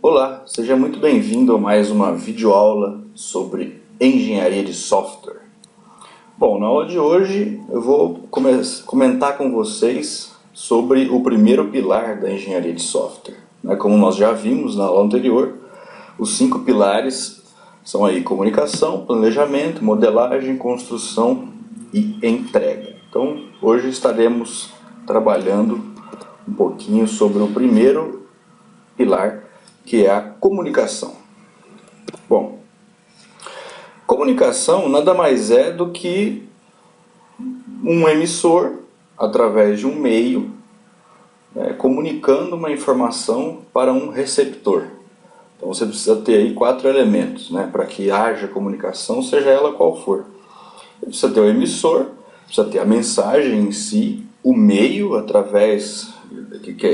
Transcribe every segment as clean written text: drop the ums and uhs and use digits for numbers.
Olá, seja muito bem-vindo a mais uma videoaula sobre engenharia de software. Bom, na aula de hoje eu vou comentar com vocês sobre o primeiro pilar da engenharia de software. Como nós já vimos na aula anterior, os 5 pilares são aí comunicação, planejamento, modelagem, construção e entrega. Então, hoje estaremos trabalhando um pouquinho sobre o primeiro pilar, que é a comunicação. Bom, comunicação nada mais é do que um emissor, através de um meio, comunicando uma informação para um receptor. Então você precisa ter aí 4 elementos, para que haja comunicação, seja ela qual for. Você precisa ter o emissor, precisa ter a mensagem em si, o meio através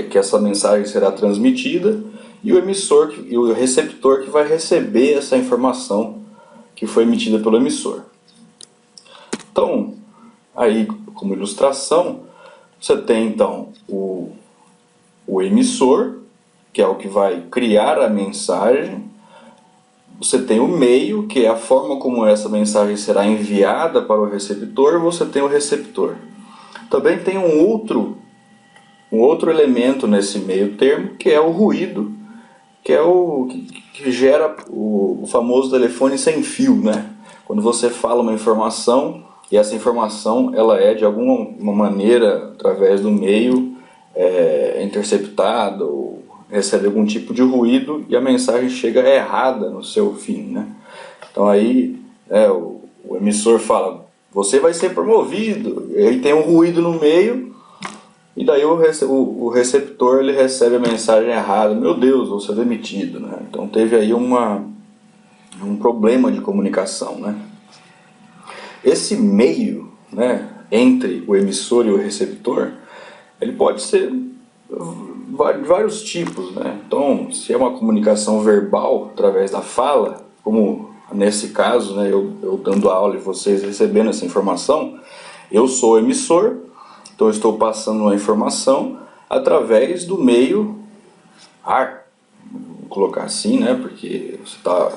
que essa mensagem será transmitida, e o emissor e o receptor que vai receber essa informação que foi emitida pelo emissor. Então, aí como ilustração, você tem então o emissor, que é o que vai criar a mensagem. Você tem o meio, que é a forma como essa mensagem será enviada para o receptor. Você tem o receptor. Também tem um outro elemento nesse meio termo, que é o ruído, que é o que gera o famoso telefone sem fio, Quando você fala uma informação e essa informação ela é de alguma maneira, através do meio, interceptada ou recebe algum tipo de ruído e a mensagem chega errada no seu fim, Então aí o emissor fala: você vai ser promovido, e aí tem um ruído no meio, e daí o receptor ele recebe a mensagem errada: meu Deus, vou ser demitido, Então teve aí um problema de comunicação, Esse meio, entre o emissor e o receptor, ele pode ser de vários tipos, Então, se é uma comunicação verbal através da fala, como nesse caso, eu dando aula e vocês recebendo essa informação, eu sou o emissor, então eu estou passando uma informação através do meio ar, vou colocar assim, porque você está,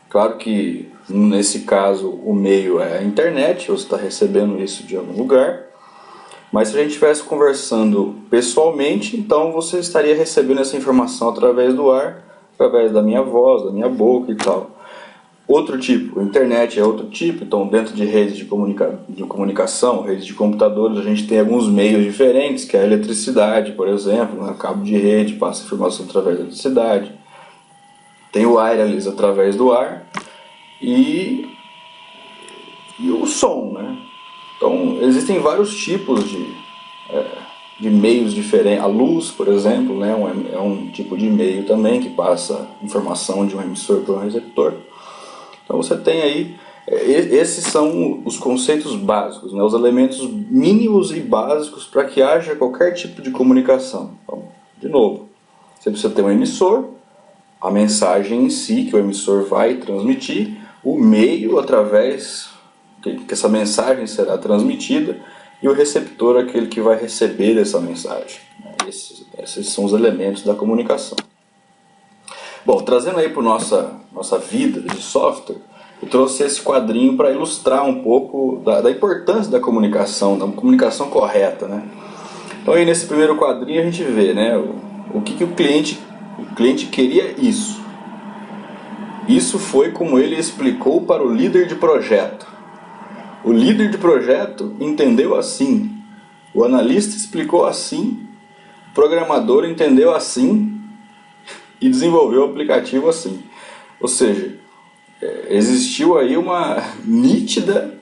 claro que nesse caso o meio é a internet, você está recebendo isso de algum lugar. Mas se a gente estivesse conversando pessoalmente, então você estaria recebendo essa informação através do ar, através da minha voz, da minha boca e tal. Outro tipo, a internet é outro tipo, então dentro de redes de comunicação, redes de computadores, a gente tem alguns meios diferentes, que é a eletricidade, por exemplo, cabo de rede passa informação através da eletricidade. Tem o wireless através do ar e o som, Então, existem vários tipos de meios diferentes. A luz, por exemplo, é um tipo de meio também que passa informação de um emissor para um receptor. Então, você tem aí, esses são os conceitos básicos, os elementos mínimos e básicos para que haja qualquer tipo de comunicação. Então, de novo, você precisa ter um emissor, a mensagem em si que o emissor vai transmitir, o meio através que essa mensagem será transmitida, e o receptor, aquele que vai receber essa mensagem. Esses são os elementos da comunicação. Bom, trazendo aí para nossa vida de software, eu trouxe esse quadrinho para ilustrar um pouco da importância da comunicação correta, Então aí nesse primeiro quadrinho a gente vê, o que o cliente queria isso. Isso foi como ele explicou para o líder de projeto. O líder de projeto entendeu assim, o analista explicou assim, o programador entendeu assim e desenvolveu o aplicativo assim. Ou seja, existiu aí uma nítida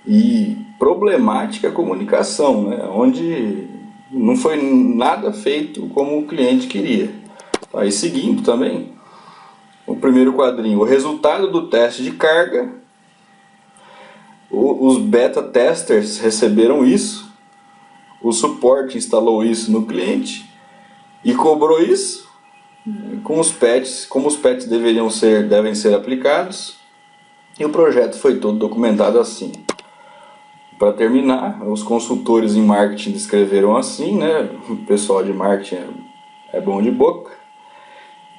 e problemática comunicação, onde não foi nada feito como o cliente queria. Aí seguindo também, o primeiro quadrinho, o resultado do teste de carga. Os beta testers receberam isso, o suporte instalou isso no cliente e cobrou isso com os patches, como os patches devem ser aplicados, e o projeto foi todo documentado assim. Para terminar, os consultores em marketing descreveram assim, o pessoal de marketing é bom de boca.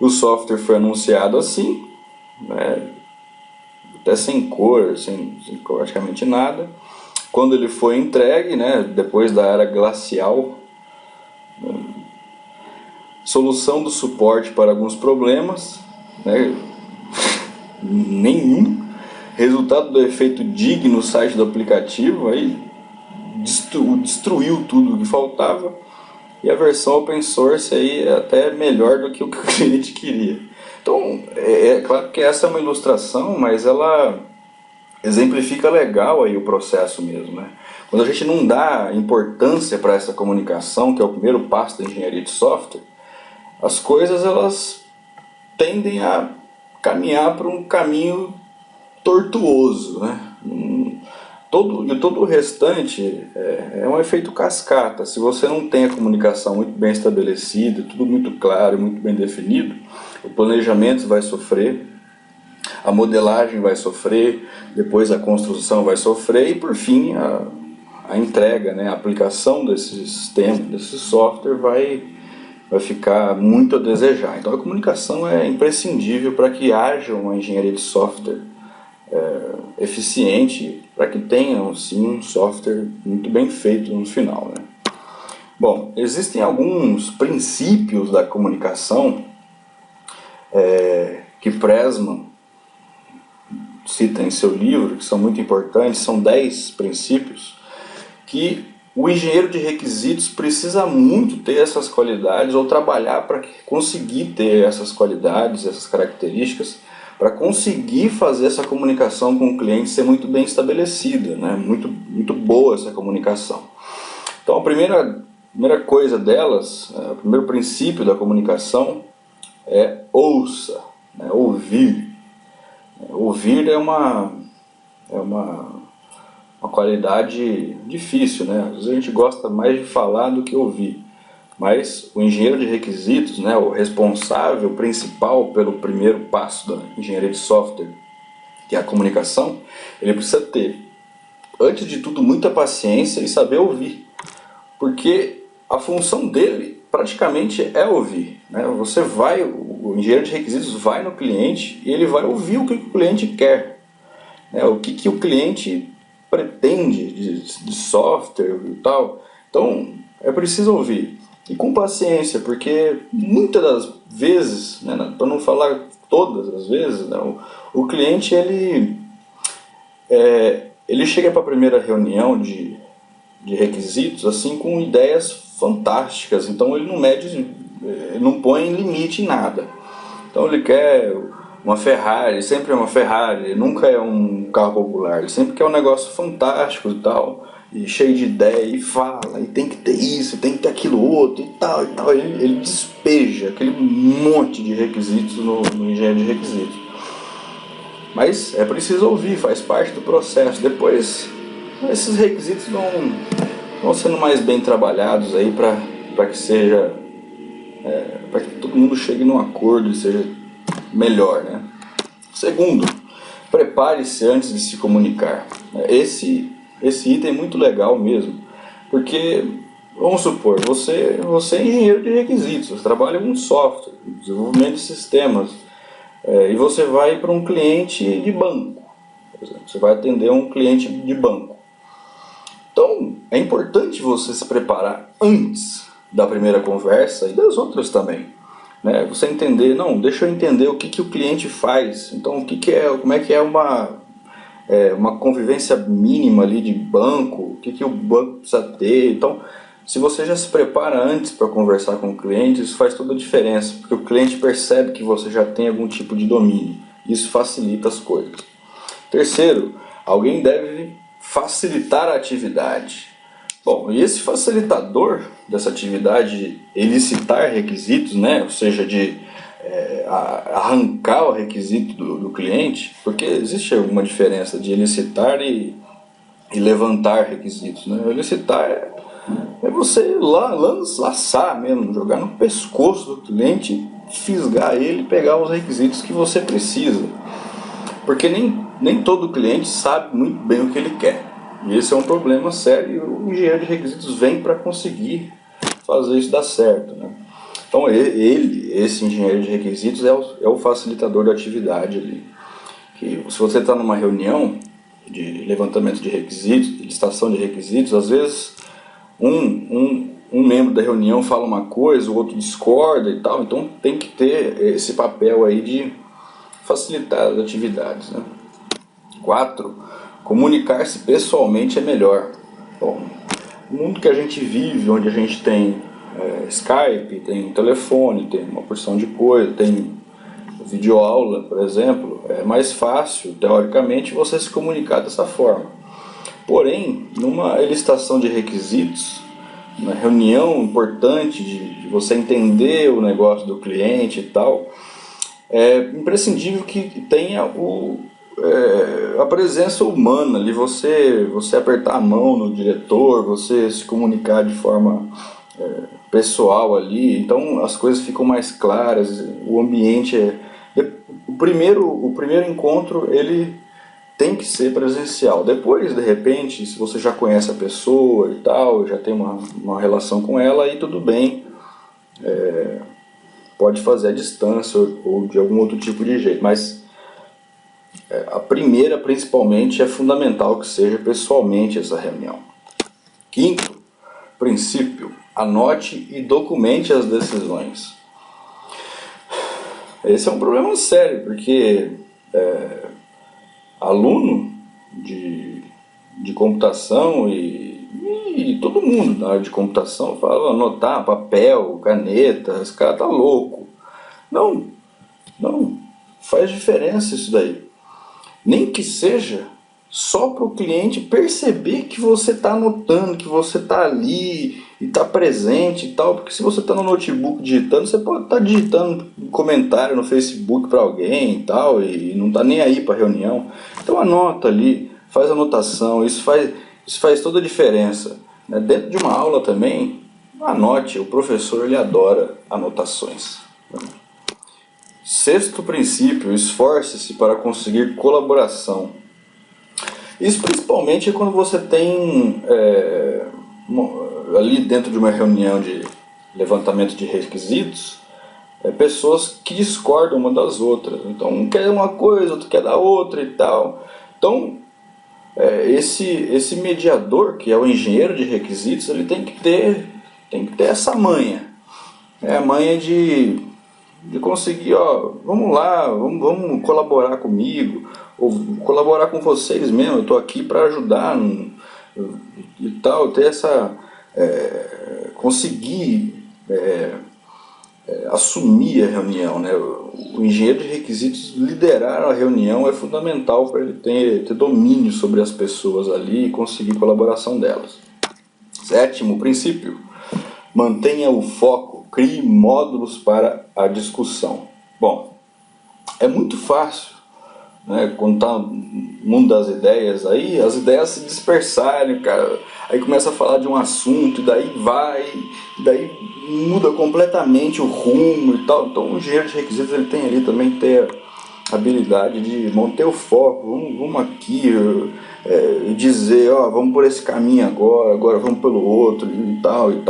O software foi anunciado assim, né, até sem cor, sem praticamente nada. Quando ele foi entregue, né, depois da era glacial, solução do suporte para alguns problemas, né, nenhum. Resultado do efeito DIG no site do aplicativo, aí destruiu tudo o que faltava. E a versão open source aí é até melhor do que o que o cliente queria. Então, é claro que essa é uma ilustração, mas ela exemplifica legal aí o processo mesmo, né? Quando a gente não dá importância para essa comunicação, que é o primeiro passo da engenharia de software, as coisas elas tendem a caminhar para um caminho tortuoso, né? Todo o restante é um efeito cascata. Se você não tem a comunicação muito bem estabelecida, tudo muito claro, muito bem definido, o planejamento vai sofrer, a modelagem vai sofrer, depois a construção vai sofrer e por fim a entrega, né, a aplicação desse sistema, desse software vai ficar muito a desejar. Então a comunicação é imprescindível para que haja uma engenharia de software eficiente, para que tenham sim um software muito bem feito no final, né? Bom, existem alguns princípios da comunicação que Pressman cita em seu livro, que são muito importantes, são 10 princípios, que o engenheiro de requisitos precisa muito ter essas qualidades, ou trabalhar para conseguir ter essas qualidades, essas características, para conseguir fazer essa comunicação com o cliente ser muito bem estabelecida, né? Muito boa essa comunicação. Então a primeira coisa delas, o primeiro princípio da comunicação é ouça, né? Ouvir. Ouvir é uma qualidade difícil, né? Às vezes a gente gosta mais de falar do que ouvir. Mas o engenheiro de requisitos, né, o responsável principal pelo primeiro passo da engenharia de software, que é a comunicação, ele precisa ter, antes de tudo, muita paciência e saber ouvir. Porque a função dele praticamente é ouvir, né? O engenheiro de requisitos vai no cliente e ele vai ouvir o que o cliente quer, né? O que o cliente pretende de software e tal. Então é preciso ouvir. E com paciência, porque muitas das vezes, né, para não falar todas as vezes, né, o cliente ele chega para a primeira reunião de requisitos assim com ideias fantásticas, então ele não põe limite em nada. Então ele quer uma Ferrari, sempre é uma Ferrari, nunca é um carro popular, ele sempre quer um negócio fantástico e tal, e cheio de ideia, e fala, e tem que ter isso, tem que ter aquilo outro, e tal, ele despeja aquele monte de requisitos no engenheiro de requisitos. Mas é preciso ouvir, faz parte do processo. Depois, esses requisitos vão sendo mais bem trabalhados aí para que seja, para que todo mundo chegue num acordo e seja melhor, né? Segundo, prepare-se antes de se comunicar. Esse item é muito legal mesmo, porque, vamos supor, você é engenheiro de requisitos, você trabalha com software, desenvolvimento de sistemas, e você vai para um cliente de banco, por exemplo, você vai atender um cliente de banco. Então, é importante você se preparar antes da primeira conversa e das outras também, né? Você entender, não, deixa eu entender o que o cliente faz, então como é que é uma convivência mínima ali de banco, o que o banco precisa ter. Então, se você já se prepara antes para conversar com o cliente, isso faz toda a diferença, porque o cliente percebe que você já tem algum tipo de domínio, isso facilita as coisas. Terceiro, alguém deve facilitar a atividade. Bom, e esse facilitador dessa atividade de elicitar requisitos, né, ou seja, de arrancar o requisito do cliente, porque existe alguma diferença de elicitar e levantar requisitos, né? Elicitar é você laçar mesmo, jogar no pescoço do cliente, fisgar ele e pegar os requisitos que você precisa, porque nem todo cliente sabe muito bem o que ele quer, e esse é um problema sério, e o engenheiro de requisitos vem para conseguir fazer isso dar certo, né? Então esse engenheiro de requisitos é o facilitador da atividade ali. Que se você está numa reunião de levantamento de requisitos, de listação de requisitos, às vezes um membro da reunião fala uma coisa, o outro discorda e tal, então tem que ter esse papel aí de facilitar as atividades, né? 4. Comunicar-se pessoalmente é melhor. Bom, no mundo que a gente vive, onde a gente tem Skype, tem telefone, tem uma porção de coisa, tem videoaula, por exemplo, é mais fácil, teoricamente, você se comunicar dessa forma. Porém, numa licitação de requisitos, uma reunião importante de você entender o negócio do cliente e tal, é imprescindível que tenha a presença humana ali, você apertar a mão no diretor, você se comunicar de forma pessoal ali, então as coisas ficam mais claras, o ambiente o primeiro encontro ele tem que ser presencial. Depois, de repente, se você já conhece a pessoa e tal, já tem uma relação com ela, aí tudo bem, pode fazer à distância ou de algum outro tipo de jeito, mas a primeira, principalmente, é fundamental que seja pessoalmente essa reunião. 5º princípio, anote e documente as decisões. Esse é um problema sério, porque aluno de computação e todo mundo na área de computação fala anotar papel, caneta, esse cara tá louco. Não, faz diferença isso daí. Nem que seja só para o cliente perceber que você está anotando, que você está ali e está presente e tal, porque se você está no notebook digitando, você pode estar digitando um comentário no Facebook para alguém e tal, e não está nem aí para a reunião. Então anota ali, faz anotação, isso faz toda a diferença. Dentro de uma aula também, anote, o professor ele adora anotações. 6º princípio, esforce-se para conseguir colaboração. Isso principalmente quando você tem ali dentro de uma reunião de levantamento de requisitos, pessoas que discordam uma das outras. Então um quer uma coisa, outro quer da outra e tal. Então esse mediador, que é o engenheiro de requisitos, ele tem que ter essa manha. É a manha de conseguir, vamos lá, vamos colaborar comigo, ou colaborar com vocês mesmo, eu estou aqui para ajudar e tal, ter essa, conseguir assumir a reunião, né? O engenheiro de requisitos liderar a reunião é fundamental para ele ter domínio sobre as pessoas ali e conseguir colaboração delas. 7º princípio, mantenha o foco, crie módulos para a discussão. Bom, é muito fácil, né, quando está no mundo das ideias, aí as ideias se dispersarem, cara, aí começa a falar de um assunto, e daí muda completamente o rumo e tal. Então o engenheiro de requisitos ele tem ali também que ter a habilidade de manter o foco, vamos aqui dizer, vamos por esse caminho agora vamos pelo outro e tal, e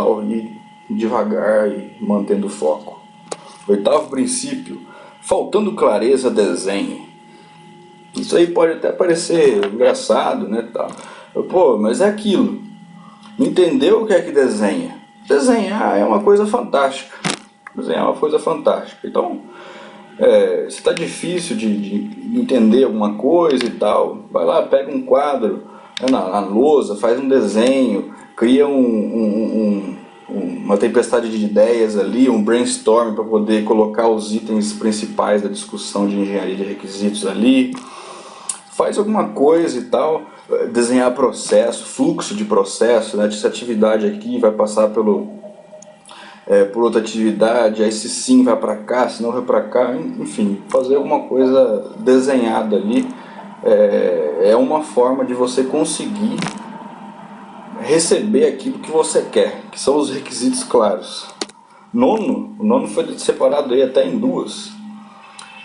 devagar e mantendo o foco. 8º princípio, faltando clareza, desenhe. Isso aí pode até parecer engraçado, né, tal. Pô, mas é aquilo. Não entendeu o que é que desenha? Desenhar é uma coisa fantástica. Desenhar é uma coisa fantástica. Então, se está difícil de entender alguma coisa e tal, vai lá, pega um quadro na lousa, faz um desenho, cria uma tempestade de ideias ali, um brainstorm para poder colocar os itens principais da discussão de engenharia de requisitos ali. Faz alguma coisa e tal, desenhar processo, fluxo de processo, né? Essa atividade aqui vai passar por outra atividade, aí se sim vai para cá, se não vai para cá, enfim, fazer alguma coisa desenhada ali é uma forma de você conseguir receber aquilo que você quer, que são os requisitos claros. O nono foi separado aí até em 2.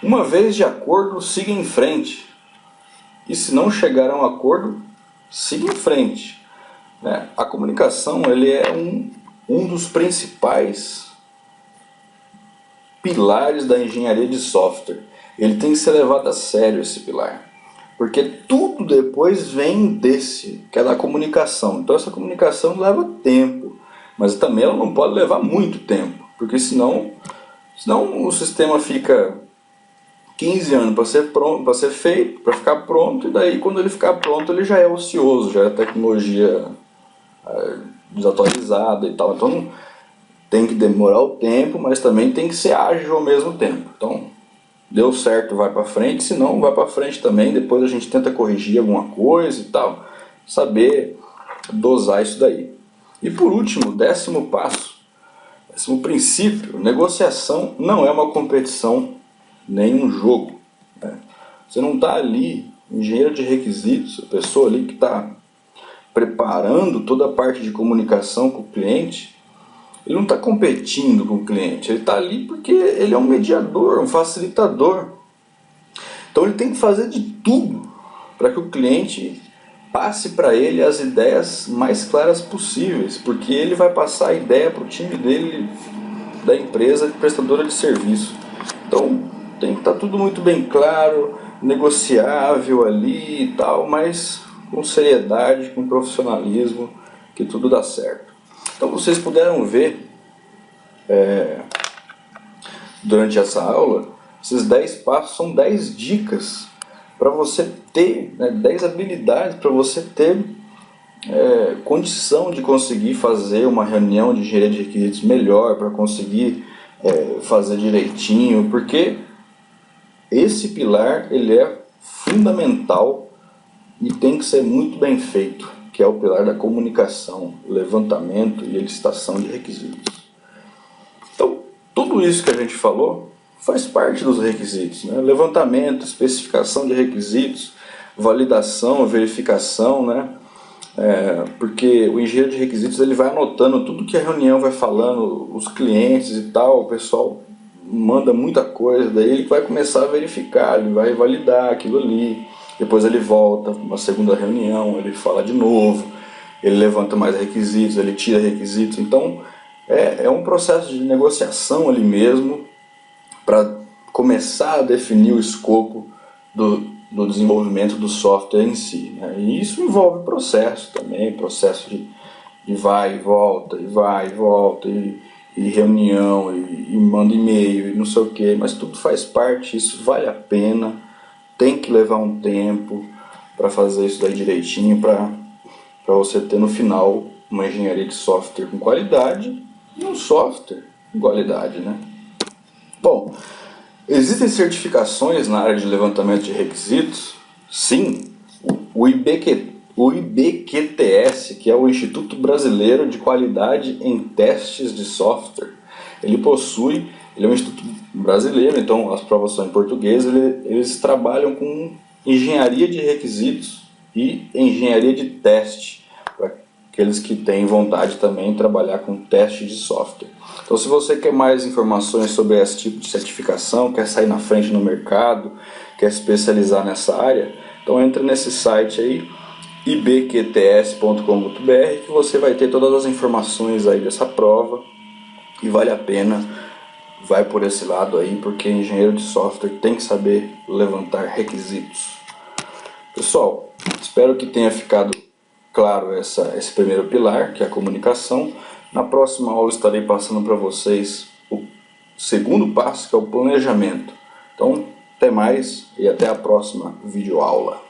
Uma vez de acordo, siga em frente. E se não chegar a um acordo, siga em frente. A comunicação ele é um dos principais pilares da engenharia de software. Ele tem que ser levado a sério, esse pilar. Porque tudo depois vem desse, que é da comunicação. Então essa comunicação leva tempo, mas também ela não pode levar muito tempo, porque senão o sistema fica 15 anos para ser feito, para ficar pronto, e daí quando ele ficar pronto ele já é ocioso, já é tecnologia desatualizada e tal. Então tem que demorar o tempo, mas também tem que ser ágil ao mesmo tempo. Então deu certo, vai para frente, se não vai para frente também, depois a gente tenta corrigir alguma coisa e tal, saber dosar isso daí. E por último, 10º passo, 10º princípio: negociação não é uma competição nem um jogo, né? Você não está ali, engenheiro de requisitos, a pessoa ali que está preparando toda a parte de comunicação com o cliente, ele não está competindo com o cliente, ele está ali porque ele é um mediador, um facilitador. Então ele tem que fazer de tudo para que o cliente passe para ele as ideias mais claras possíveis, porque ele vai passar a ideia para o time dele, da empresa prestadora de serviço. Então tem que estar tudo muito bem claro, negociável ali e tal, mas com seriedade, com profissionalismo, que tudo dá certo. Então vocês puderam ver durante essa aula, esses 10 passos são 10 dicas para você ter, 10 habilidades para você ter condição de conseguir fazer uma reunião de engenharia de requisitos melhor, para conseguir fazer direitinho, porque esse pilar ele é fundamental e tem que ser muito bem feito, que é o pilar da comunicação, levantamento e licitação de requisitos. Então, tudo isso que a gente falou faz parte dos requisitos, né? Levantamento, especificação de requisitos, validação, verificação, né? Porque o engenheiro de requisitos ele vai anotando tudo que a reunião vai falando, os clientes e tal, o pessoal manda muita coisa, daí ele vai começar a verificar, ele vai validar aquilo ali, depois ele volta, uma segunda reunião, ele fala de novo, ele levanta mais requisitos, ele tira requisitos. Então é um processo de negociação ali mesmo, para começar a definir o escopo do desenvolvimento do software em si, né? E isso envolve processo também, processo de vai e volta, e reunião, e manda e-mail, e não sei o que, mas tudo faz parte, isso vale a pena, tem que levar um tempo para fazer isso daí direitinho, para você ter no final uma engenharia de software com qualidade e um software com qualidade, né? Bom, existem certificações na área de levantamento de requisitos? Sim, o IBQTS, que é o Instituto Brasileiro de Qualidade em Testes de Software, ele é um instituto brasileiro, então as provas são em português, eles trabalham com engenharia de requisitos e engenharia de teste, para aqueles que têm vontade também de trabalhar com teste de software. Então se você quer mais informações sobre esse tipo de certificação, quer sair na frente no mercado, quer se especializar nessa área, então entra nesse site aí, ibqts.com.br, que você vai ter todas as informações aí dessa prova, e vale a pena, vai por esse lado aí, porque engenheiro de software tem que saber levantar requisitos. Pessoal, espero que tenha ficado claro esse primeiro pilar, que é a comunicação. Na próxima aula estarei passando para vocês o segundo passo, que é o planejamento. Então, até mais e até a próxima videoaula.